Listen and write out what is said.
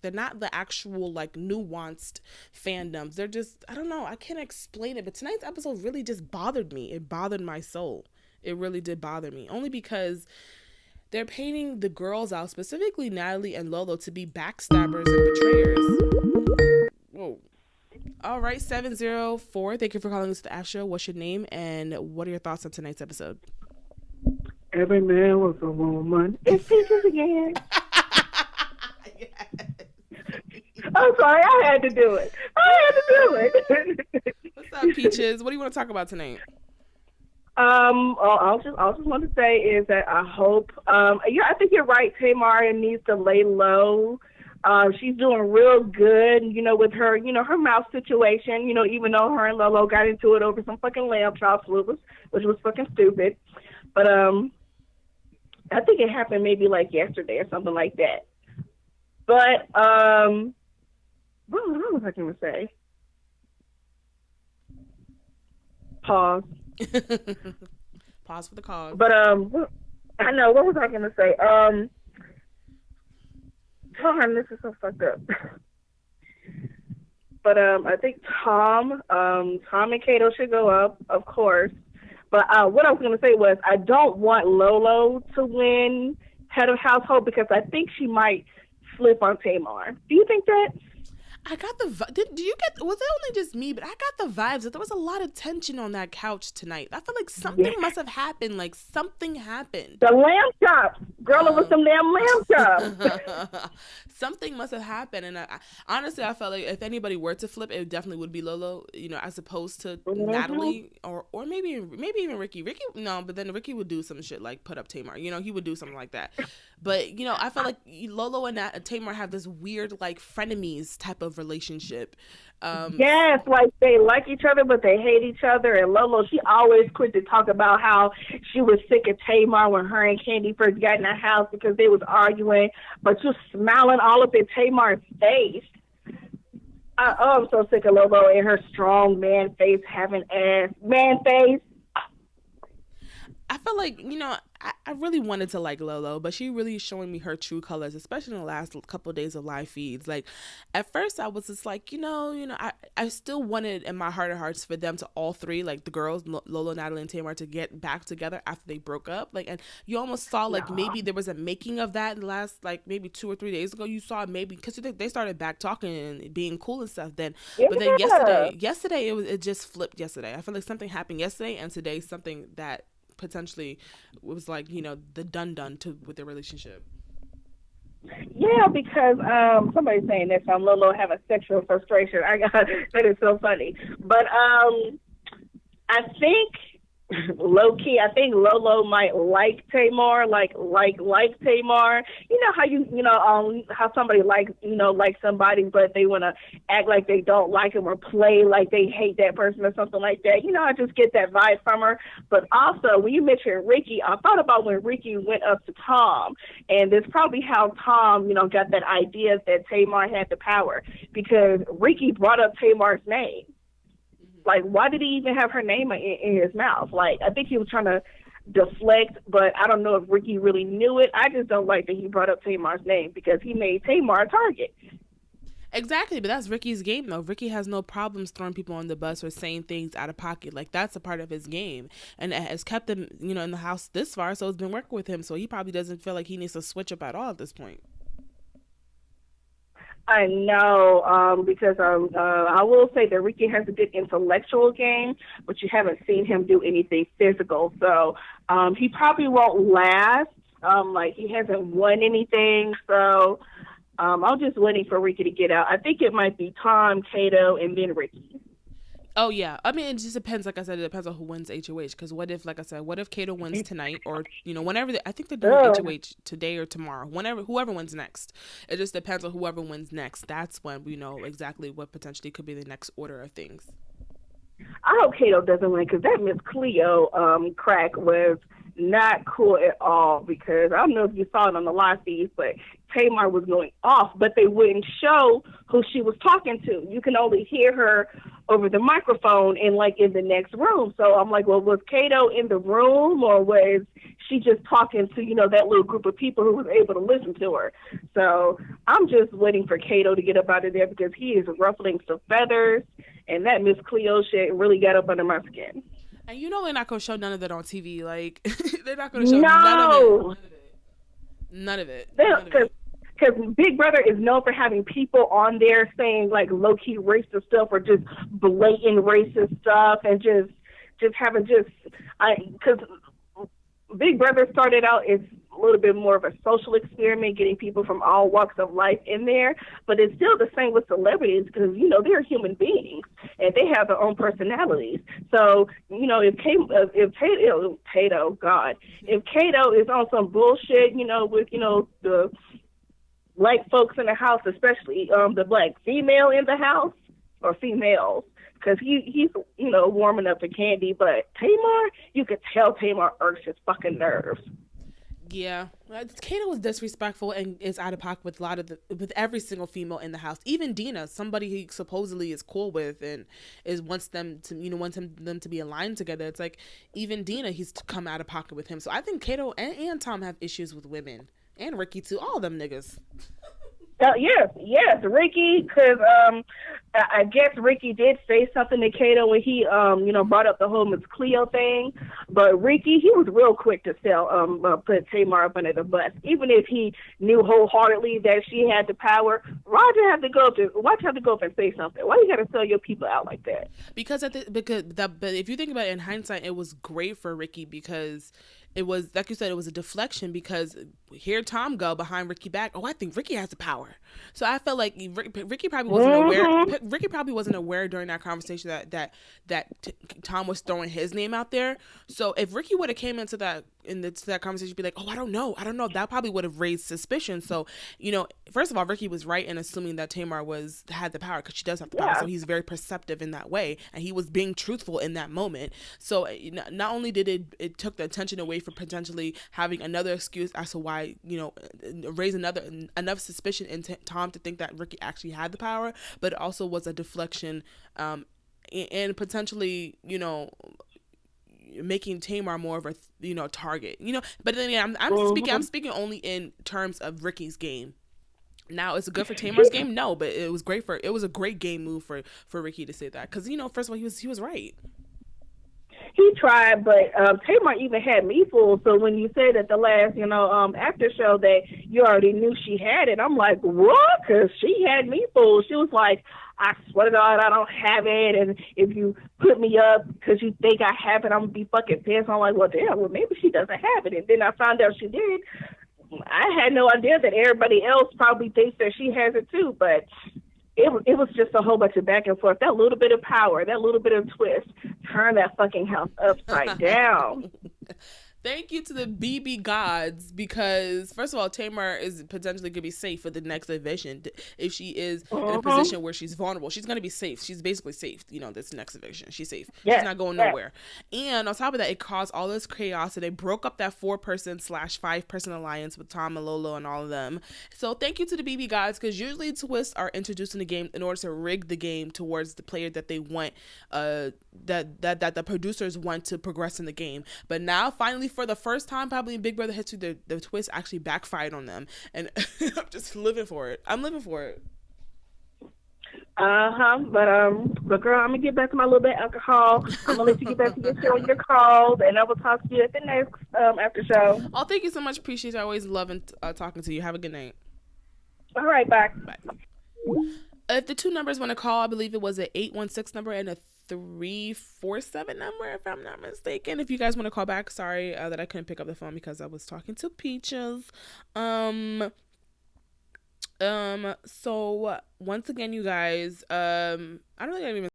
they're not the actual like nuanced fandoms. They're just, I don't know, I can't explain it, but tonight's episode really just bothered me. It bothered my soul. It really did bother me, only because they're painting the girls out, specifically Natalie and Lolo, to be backstabbers and betrayers. Whoa. All right, 704. Thank you for calling us to the Ash Show. What's your name and what are your thoughts on tonight's episode? Every man was a woman. It's Peaches again. Yes. I'm sorry, I had to do it. What's up, Peaches? What do you want to talk about tonight? I'll just want to say is that I hope, I think you're right. Tamar needs to lay low. She's doing real good, with her, her mouth situation, even though her and Lolo got into it over some fucking lamb chops, which was fucking stupid. But, I think it happened maybe like yesterday or something like that. But, what was I going to say? Pause. Pause for the cause. But I know, what was I gonna say? Darn, this is so fucked up. But I think Tom and Kato should go up, of course. But what I was gonna say was I don't want Lolo to win head of household because I think she might flip on Tamar. Do you think that? I got the do you get, was it only just me, but I got the vibes that there was a lot of tension on that couch tonight. I feel like something must have happened, like something happened. The lamb chops. Girl, it was some damn lamb chops. Something must have happened, and I honestly, I felt like if anybody were to flip, it definitely would be Lolo, as opposed to Natalie, or maybe even Ricky. No, but then Ricky would do some shit like put up Tamar. He would do something like that. But I felt like Lolo and Tamar have this weird like frenemies type of relationship. Yes, like they like each other but they hate each other. And Lolo, she always quick to talk about how she was sick of Tamar when her and Candy first got in the house because they was arguing, but you're smiling all up in Tamar's face. I'm so sick of Lolo and her strong man face, having ass man face. I feel like, I really wanted to like Lolo, but she really is showing me her true colors, especially in the last couple of days of live feeds. Like, at first I was just like, I still wanted in my heart of hearts for them to all three, like the girls, Lolo, Natalie, and Tamar, to get back together after they broke up. Like, and you almost saw like maybe there was a making of that in the last like maybe 2 or 3 days ago. You saw maybe because they started back talking and being cool and stuff then. Yeah. But then yesterday it just flipped yesterday. I feel like something happened yesterday, and today something that potentially was like the done to with their relationship. Yeah, because somebody's saying that Lolo have a sexual frustration. That is so funny. But I think low key, I think Lolo might like Tamar, like Tamar. You know how how somebody likes somebody, but they want to act like they don't like him or play like they hate that person or something like that. I just get that vibe from her. But also, when you mentioned Ricky, I thought about when Ricky went up to Tom, and it's probably how Tom, got that idea that Tamar had the power because Ricky brought up Tamar's name. Like, why did he even have her name in his mouth? Like, I think he was trying to deflect, but I don't know if Ricky really knew it. I just don't like that he brought up Tamar's name because he made Tamar a target. Exactly, but that's Ricky's game, though. Ricky has no problems throwing people on the bus or saying things out of pocket. Like, that's a part of his game. And it has kept him, in the house this far, so it's been working with him. So he probably doesn't feel like he needs to switch up at all at this point. I know, because I will say that Ricky has a good intellectual game, but you haven't seen him do anything physical. So he probably won't last. Like, he hasn't won anything. So I'm just waiting for Ricky to get out. I think it might be Tom, Kato, and then Ricky. Oh, yeah. I mean, it just depends. Like I said, it depends on who wins HOH. Because what if Kato wins tonight or, whenever, I think they're doing HOH today or tomorrow. Whoever wins next. It just depends on whoever wins next. That's when we know exactly what potentially could be the next order of things. I hope Kato doesn't win because that Miss Cleo crack was not cool at all because I don't know if you saw it on the live feed, but Tamar was going off, but they wouldn't show who she was talking to. You can only hear her over the microphone and like in the next room. So I'm like, well, was Kato in the room, or was she just talking to, that little group of people who was able to listen to her? So I'm just waiting for Kato to get up out of there because he is ruffling some feathers, and that Miss Cleo shit really got up under my skin. And they're not gonna show none of that on TV. Like they're not gonna show No. none of it. Because Big Brother is known for having people on there saying like low key racist stuff or just blatant racist stuff, and just having because Big Brother started out as a little bit more of a social experiment, getting people from all walks of life in there. But it's still the same with celebrities because, they're human beings and they have their own personalities. So, if Kato is on some bullshit, with, the black folks in the house, especially the black female in the house or females, because he's warming up to Candy, but Tamar, you could tell Tamar irks his fucking nerves. Yeah, Kato was disrespectful and is out of pocket with with every single female in the house. Even Dina, somebody he supposedly is cool with and wants them to be aligned together. It's like even Dina, he's come out of pocket with him. So I think Kato and Tom have issues with women, and Ricky too. All of them niggas. Yes, Ricky, because I guess Ricky did say something to Kato when he, brought up the whole Miss Cleo thing. But Ricky, he was real quick to put Tamar up under the bus, even if he knew wholeheartedly that she had the power. Why'd you have to go up and say something? Why you got to sell your people out like that? But if you think about it in hindsight, it was great for Ricky because it was, like you said, it was a deflection because here Tom go behind Ricky back. Oh, I think Ricky has the power. So I felt like Ricky probably wasn't aware. Ricky probably wasn't aware during that conversation that Tom was throwing his name out there. So if Ricky would have came into that conversation, be like, oh, I don't know, that probably would have raised suspicion. So first of all, Ricky was right in assuming that Tamar had the power because she does have the power. So he's very perceptive in that way, and he was being truthful in that moment. So not only did it took the attention away from potentially having another excuse as to why raise enough suspicion in Tom to think that Ricky actually had the power, but it also was a deflection and potentially making Tamar more of a target. But then again, I'm speaking only in terms of Ricky's game. Now, is it good for Tamar's game? No, but it was a great game move for Ricky to say that because first of all, he was right. He tried, but Tamar even had me fooled. So when you said at the last, after show that you already knew she had it, I'm like, what? Because she had me fooled. She was like, I swear to God, I don't have it. And if you put me up because you think I have it, I'm going to be fucking pissed. I'm like, well, damn, maybe she doesn't have it. And then I found out she did. I had no idea that everybody else probably thinks that she has it too, but it was just a whole bunch of back and forth. That little bit of power, that little bit of twist, turn that fucking house upside down. Thank you to the BB gods because, first of all, Tamar is potentially going to be safe for the next eviction. If she is in a position where she's vulnerable, she's going to be safe. She's basically safe, this next eviction. She's safe. She's not going nowhere. And on top of that, it caused all this chaos. And they broke up that 4-person / 5-person alliance with Tom and Lolo and all of them. So thank you to the BB gods because usually twists are introduced in the game in order to rig the game towards the player that they want, that the producers want to progress in the game. But now, finally, for the first time probably in Big Brother history, the twist actually backfired on them, and I'm just living for it. I'm living for it. But girl, I'm gonna get back to my little bit of alcohol. I'm gonna let you get back to your show and your calls, and I will talk to you at the next after show. Oh, thank you so much. Appreciate it. I always love talking to you. Have a good night. All right, bye. If the two numbers want to call, I believe it was an 816 number and a 347 number, if I'm not mistaken. If you guys want to call back, sorry that I couldn't pick up the phone because I was talking to Peaches. So once again, you guys, I don't think I've even